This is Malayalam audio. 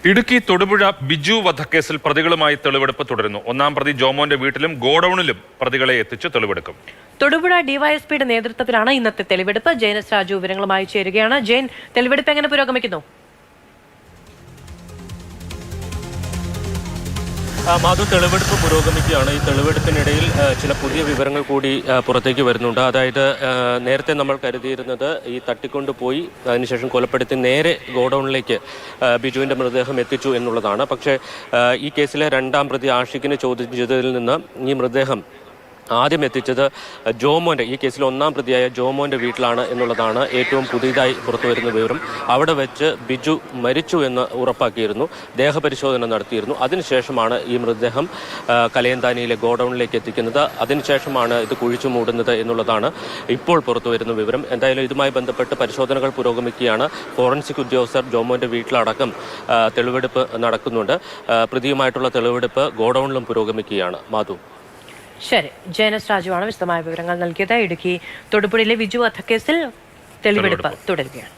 ഇടുക്കി തൊടുപുഴ ബിജു വധക്കേസിൽ പ്രതികളുമായി തെളിവെടുപ്പ് തുടരുന്നു. ഒന്നാം പ്രതി ജോമോന്റെ വീട്ടിലും ഗോഡൌണിലും പ്രതികളെ എത്തിച്ച് തെളിവെടുക്കും. തൊടുപുഴ ഡിവൈഎസ്പിയുടെ നേതൃത്വത്തിലാണ് ഇന്നത്തെ തെളിവെടുപ്പ്. ജയൻ എസ് രാജു വിവരങ്ങളുമായി ചേരുകയാണ്. ജയൻ, തെളിവെടുപ്പ് എങ്ങനെ പുരോഗമിക്കുന്നു? മാധു, തെളിവെടുപ്പ് പുരോഗമിക്കുകയാണ്. ഈ തെളിവെടുപ്പിനിടയിൽ ചില പുതിയ വിവരങ്ങൾ കൂടി പുറത്തേക്ക് വരുന്നുണ്ട്. അതായത് നേരത്തെ നമ്മൾ കരുതിയിരുന്നത് ഈ തട്ടിക്കൊണ്ടുപോയി അതിനുശേഷം കൊലപ്പെടുത്തി നേരെ ഗോഡൌണിലേക്ക് ബിജുവിൻ്റെ മൃതദേഹം എത്തിച്ചു എന്നുള്ളതാണ്. പക്ഷേ ഈ കേസിലെ രണ്ടാം പ്രതി ആഷിഖിനെ ചോദ്യം ചെയ്തതിൽ നിന്ന് ഈ മൃതദേഹം ആദ്യം എത്തിച്ചത് ജോമോൻ്റെ, ഈ കേസിൽ ഒന്നാം പ്രതിയായ ജോമോൻ്റെ വീട്ടിലാണ് എന്നുള്ളതാണ് ഏറ്റവും പുതിയതായി പുറത്തുവരുന്ന വിവരം. അവിടെ വെച്ച് ബിജു മരിച്ചു എന്ന് ഉറപ്പാക്കിയിരുന്നു, ദേഹപരിശോധന നടത്തിയിരുന്നു. അതിനുശേഷമാണ് ഈ മൃതദേഹം കലയന്താനിയിലെ ഗോഡൌണിലേക്ക് എത്തിക്കുന്നത്. അതിനുശേഷമാണ് ഇത് കുഴിച്ചു മൂടുന്നത് എന്നുള്ളതാണ് ഇപ്പോൾ പുറത്തുവരുന്ന വിവരം. എന്തായാലും ഇതുമായി ബന്ധപ്പെട്ട് പരിശോധനകൾ പുരോഗമിക്കുകയാണ്. ഫോറൻസിക് ഉദ്യോഗസ്ഥർ ജോമോൻ്റെ വീട്ടിലടക്കം തെളിവെടുപ്പ് നടക്കുന്നുണ്ട്. പ്രതിയുമായിട്ടുള്ള തെളിവെടുപ്പ് ഗോഡൌണിലും പുരോഗമിക്കുകയാണ്. മാധു. ശരി, ജയൻ എസ് രാജുവാണ് വിശദമായ വിവരങ്ങൾ നൽകിയത്. ഇടുക്കി തൊടുപുഴയിലെ ബിജു വധക്കേസിൽ തെളിവെടുപ്പ് തുടരുകയാണ്.